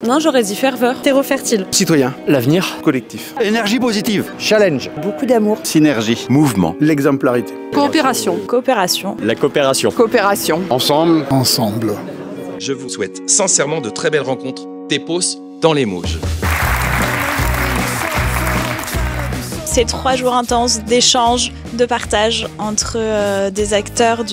Non, j'aurais dit ferveur. Terreau fertile. Citoyen. L'avenir. Collectif. Énergie positive. Challenge. Beaucoup d'amour. Synergie. Mouvement. L'exemplarité. Coopération. Coopération. La coopération. Coopération. Ensemble. Ensemble. Je vous souhaite sincèrement de très belles rencontres. Tepos dans les Mauges. C'est 3 jours intenses d'échanges, de partage entre des acteurs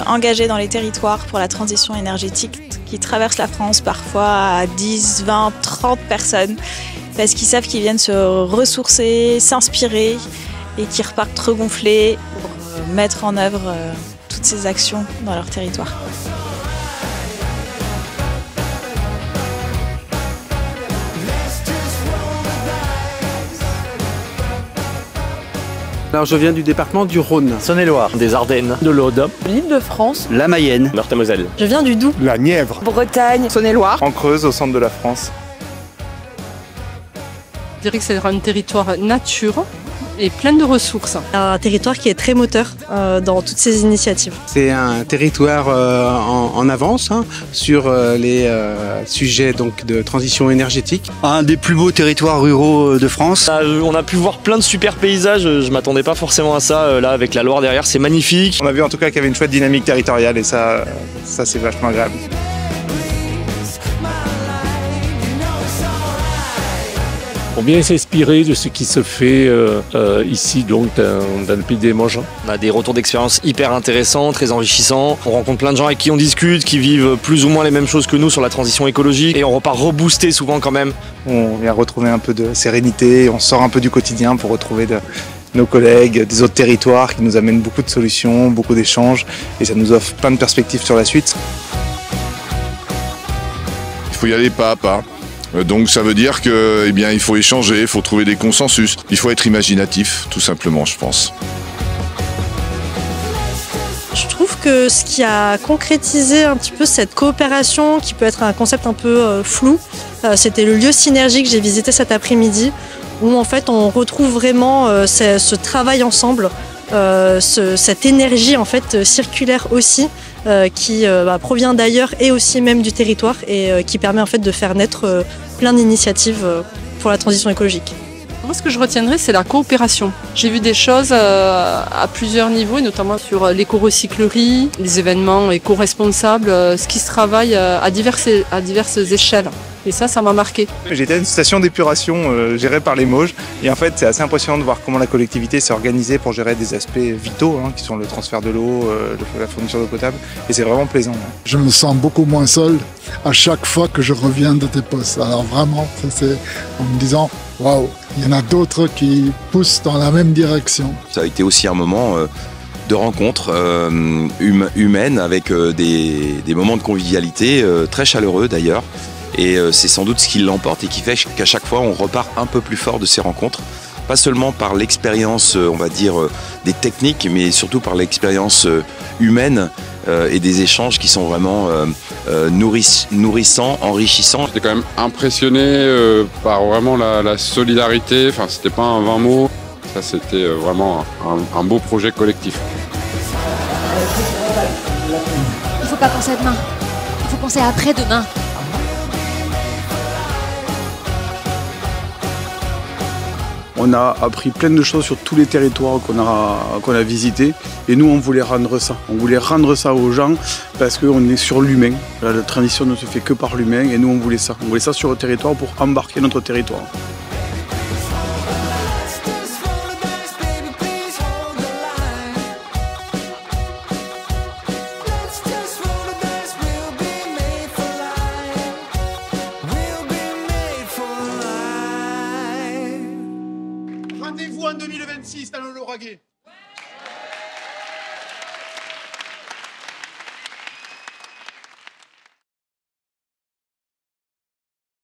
engagés dans les territoires pour la transition énergétique qui traversent la France parfois à 10, 20, 30 personnes parce qu'ils savent qu'ils viennent se ressourcer, s'inspirer et qui repartent regonflés pour mettre en œuvre toutes ces actions dans leur territoire. Alors je viens du département du Rhône. Saône-et-Loire. Des Ardennes. De l'Aude. L'Île-de-France. La Mayenne. Meurthe-et-Moselle. Je viens du Doubs. La Nièvre. Bretagne. Saône-et-Loire. En Creuse, au centre de la France. Je dirais que c'est un territoire nature et plein de ressources. Un territoire qui est très moteur dans toutes ces initiatives. C'est un territoire en avance sur les sujets donc, de transition énergétique. Un des plus beaux territoires ruraux de France. On a pu voir plein de super paysages, je m'attendais pas forcément à ça, là avec la Loire derrière, c'est magnifique. On a vu en tout cas qu'il y avait une chouette dynamique territoriale et ça c'est vachement agréable. On vient s'inspirer de ce qui se fait ici donc dans le pays des Mauges. On a des retours d'expérience hyper intéressants, très enrichissants. On rencontre plein de gens avec qui on discute, qui vivent plus ou moins les mêmes choses que nous sur la transition écologique et on repart reboosté souvent quand même. On vient retrouver un peu de sérénité, on sort un peu du quotidien pour retrouver nos collègues des autres territoires qui nous amènent beaucoup de solutions, beaucoup d'échanges et ça nous offre plein de perspectives sur la suite. Il faut y aller pas à pas. Donc ça veut dire que, il faut échanger, il faut trouver des consensus. Il faut être imaginatif, tout simplement, je pense. Je trouve que ce qui a concrétisé un petit peu cette coopération, qui peut être un concept un peu flou, c'était le lieu Synergie que j'ai visité cet après-midi, où en fait on retrouve vraiment ce travail ensemble, cette énergie en fait circulaire aussi, qui provient d'ailleurs et aussi même du territoire et qui permet en fait de faire naître plein d'initiatives pour la transition écologique. Moi, ce que je retiendrai, c'est la coopération. J'ai vu des choses à plusieurs niveaux, et notamment sur l'éco-recyclerie, les événements éco-responsables, ce qui se travaille à diverses échelles. Et ça m'a marqué. J'étais à une station d'épuration gérée par les Mauges et en fait c'est assez impressionnant de voir comment la collectivité s'est organisée pour gérer des aspects vitaux qui sont le transfert de l'eau, la fourniture d'eau potable et c'est vraiment plaisant. Je me sens beaucoup moins seul à chaque fois que je reviens de Tepos. Alors vraiment, c'est en me disant waouh, il y en a d'autres qui poussent dans la même direction. Ça a été aussi un moment de rencontre humaine avec des moments de convivialité très chaleureux d'ailleurs. Et c'est sans doute ce qui l'emporte et qui fait qu'à chaque fois on repart un peu plus fort de ces rencontres. Pas seulement par l'expérience, on va dire, des techniques, mais surtout par l'expérience humaine et des échanges qui sont vraiment nourrissants, enrichissants. J'étais quand même impressionné par vraiment la solidarité, enfin c'était pas un vain mot, ça c'était vraiment un beau projet collectif. Il faut pas penser à demain, il faut penser à après-demain. On a appris plein de choses sur tous les territoires qu'on a visités et nous on voulait rendre ça. On voulait rendre ça aux gens parce qu'on est sur l'humain. La transition ne se fait que par l'humain et nous on voulait ça. On voulait ça sur le territoire pour embarquer notre territoire. Rendez-vous en 2026 dans le Lauragais.